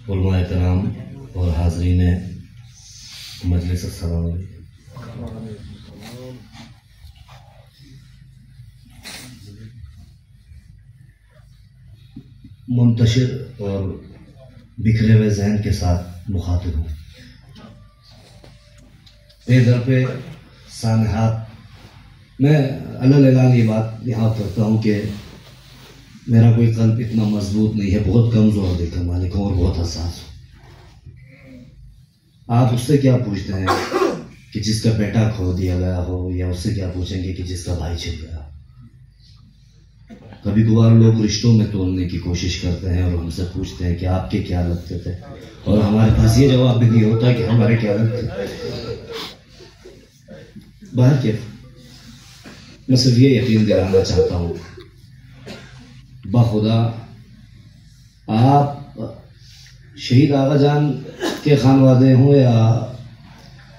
علماء کرام اور حاضرین مجلس، السلام علیکم۔ منتشر اور بکھرے ہوئے ذہن کے ساتھ مخاطب ہوں۔ میرے در پہ سانحات، میں علل اعلان یہ بات یہاں کرتا ہوں کہ میرا کوئی قلب اتنا مضبوط نہیں ہے، بہت کمزور دل کا مالک ہوں اور بہت حساس ہوں۔ آپ اس سے کیا پوچھتے ہیں کہ جس کا بیٹا کھو دیا گیا ہو، یا اس سے کیا پوچھیں گے کہ جس کا بھائی چھپ گیا؟ کبھی کبھار لوگ رشتوں میں تولنے کی کوشش کرتے ہیں اور ہم سے پوچھتے ہیں کہ آپ کے کیا لگتے تھے، اور ہمارے پاس یہ جواب بھی نہیں ہوتا کہ ہمارے کیا لگتے تھے۔ باہر کے میں صرف یہ یقین دلانا چاہتا ہوں، بخدا آپ شہید آغا جان کے خانوادے ہوں یا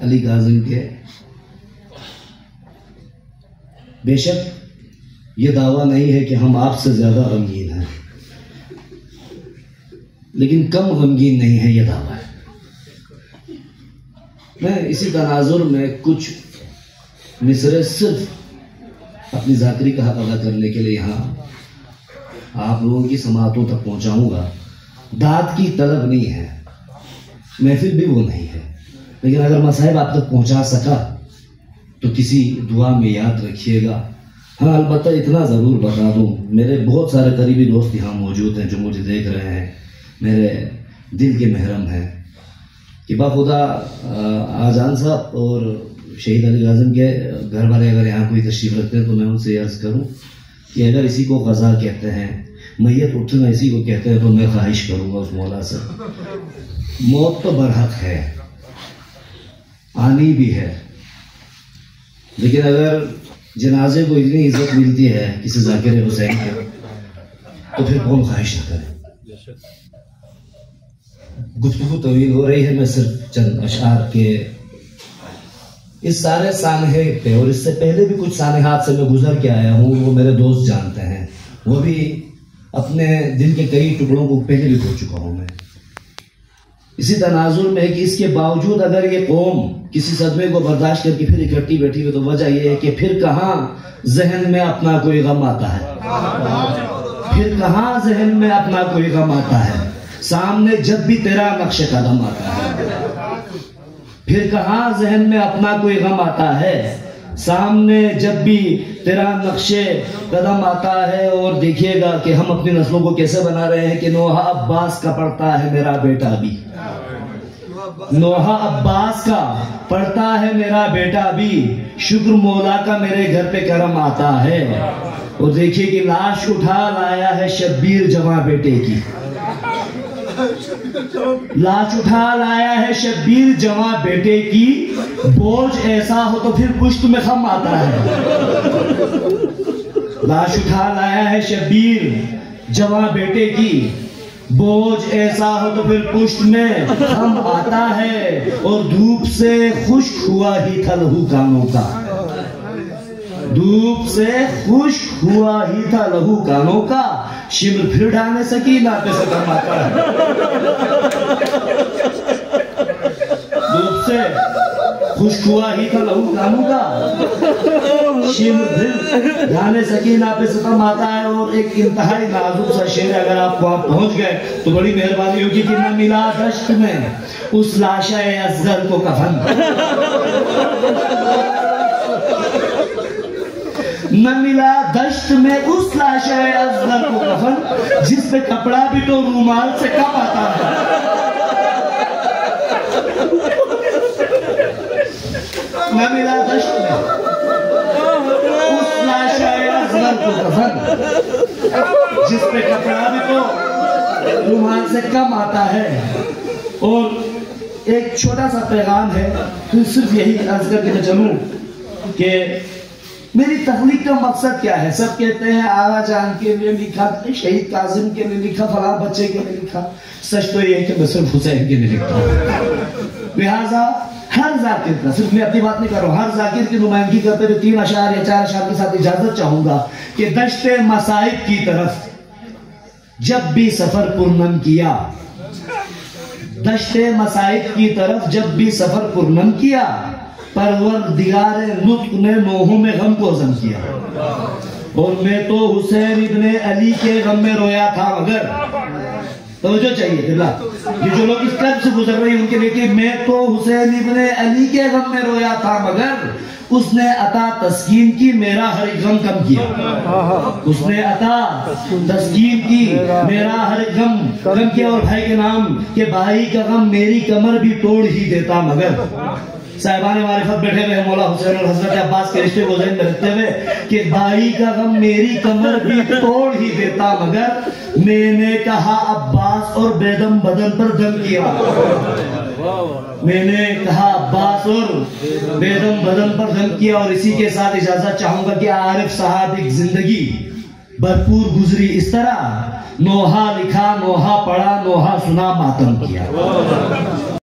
علی کاظم کے، بے شک یہ دعویٰ نہیں ہے کہ ہم آپ سے زیادہ غمگین ہیں، لیکن کم غمگین نہیں ہے، یہ دعویٰ ہے۔ میں اسی تناظر میں کچھ مصرے صرف اپنی ذاکری کا حق ادا کرنے کے لیے یہاں آپ لوگوں کی سماعتوں تک پہنچاؤں گا۔ داد کی طلب نہیں ہے، محفل بھی وہ نہیں ہے، لیکن اگر مصائب آپ تک پہنچا سکا تو کسی دعا میں یاد رکھیے گا۔ ہاں، البتہ اتنا ضرور بتا دوں، میرے بہت سارے قریبی دوست یہاں موجود ہیں جو مجھے دیکھ رہے ہیں، میرے دل کے محرم ہیں، کہ بخدا آجان صاحب اور شہید علی کاظم کے گھر والے اگر یہاں کوئی تشریف رکھتے ہیں تو میں ان سے عرض کروں کہ اگر اسی کو قضا کہتے ہیں، میت اٹھنا اسی کو کہتے ہیں، تو میں خواہش کروں گا اس مولا سے، موت تو برحق ہے، آنی بھی ہے، لیکن اگر جنازے کو اتنی عزت ملتی ہے کسی ذاکر حسین کے، تو پھر کون خواہش نہ کرے۔ گفتگو طویل ہو رہی ہے، میں صرف چند اشعار کے اس سارے سانحے پہ، اور اس سے پہلے بھی کچھ سانحات سے میں گزر کے آیا ہوں، وہ میرے دوست جانتے ہیں، وہ بھی اپنے دل کے کئی ٹکڑوں کو پہلے بھی کھو چکا ہوں میں۔ اسی تناظر میں کہ اس کے باوجود اگر یہ قوم کسی صدمے کو برداشت کر کے پھر اکٹھی بیٹھی ہوئی، تو وجہ یہ ہے کہ پھر کہاں ذہن میں اپنا کوئی غم آتا ہے، پھر کہاں ذہن میں اپنا کوئی غم آتا ہے، سامنے جب بھی تیرا نقش قدم آتا ہے، پھر کہاں ذہن میں اپنا کوئی غم آتا ہے، سامنے جب بھی تیرا نقش قدم آتا ہے۔ اور دیکھیے گا کہ ہم اپنی نسلوں کو کیسے بنا رہے ہیں کہ نوحہ عباس کا پڑھتا ہے میرا بیٹا بھی، نوحہ عباس کا پڑھتا ہے میرا بیٹا بھی، شکر مولا کا میرے گھر پہ کرم آتا ہے۔ اور دیکھیے کہ لاش اٹھا لایا ہے شبیر جواں بیٹے کی، لاش اٹھا لایا ہے شبیر جواں بیٹے کی، بوجھ ایسا ہو تو پھر پشت میں خم آتا ہے، لاش اٹھا لایا ہے شبیر جواں بیٹے کی، بوجھ ایسا ہو تو پھر پشت میں خم آتا ہے۔ اور دھوپ سے خشک ہوا ہی تھا لہو کانوں کا، دھوپ سے خشک ہوا ہی تھا لہو کانوں کا، شمر پھر ڈھانے سکینہ پہ ستم آتا ہے، دھوپ سے خشک ہوا ہی تھا لہو کانوں کا، شمر پھر ڈھانے سکینہ پہ ستم آتا ہے۔ اور ایک انتہائی نازک سا شعر ہے، اگر آپ وہاں پہنچ گئے تو بڑی مہربانی ہوگی کہ نہ ملا دشت میں اس لاشہ اصغر کو کفن، نہ ملا دشت میں اس لاشہ اصغر کو کفن، جس پہ کپڑا بھی تو رومال سے کم آتا ہے، نہ ملا دشت میں اس لاشہ اصغر کو کفن، جس پہ کپڑا بھی تو رومال سے کم آتا ہے۔ اور ایک چھوٹا سا پیغام ہے، تو صرف یہی عرض کر کے چلوں کہ میری تخلیق کا مقصد کیا ہے۔ سب کہتے ہیں آغا جان کے لیے لکھا، شہید کاظم کے لیے لکھا، فلاں بچے کے لیے لکھا، سچ تو یہ ہے کہ میں صرف حسین کے لیے لکھتا ہوں۔ لہٰذا ہر ذاکر کا، صرف میں اپنی بات نہیں کر رہا ہوں، ہر ذاکر کی نمائندگی کرتے ہوئے 3 اشعار یا 4 اشعار کے ساتھ اجازت چاہوں گا کہ دشت مصائب کی طرف جب بھی سفر پرنم کیا، دشت مصائب کی طرف جب بھی سفر پرنم کیا، پروردگار نطق نے نوحوں میں غم کو ضم کیا. اور میں تو حسین ابن علی کے غم میں رویا تھا مگر، توجہ چاہیے قبلہ، یہ جو لوگ اس طرف سے گزر رہے ہیں ان کے لیے کہ میں تو حسین ابن علی کے غم میں رویا تھا مگر اس نے عطا تسکین کی میرا ہر غم کم کیا. اس نے عطا تسکین کی میرا ہر غم کم کیا. اور بھائی کے نام کہ بھائی کا غم میری کمر بھی توڑ ہی دیتا مگر. صاحبان معرفت بیٹھے ہوئے مولا حسین اور حضرت عباس کے رشتے کو ذہن میں رکھتے ہوئے کہ بھائی کا غم میری کمر بھی توڑ ہی دیتا مگر میں نے کہا عباس اور بیدم بدن پر دم کیا. میں نے کہا عباس اور بیدم بدن پر دم کیا. اور اسی کے ساتھ اجازت چاہوں گا کہ عارف صاحب ایک زندگی بھرپور گزری اس طرح، نوحہ لکھا، نوحہ پڑھا، نوحہ سنا، ماتم کیا.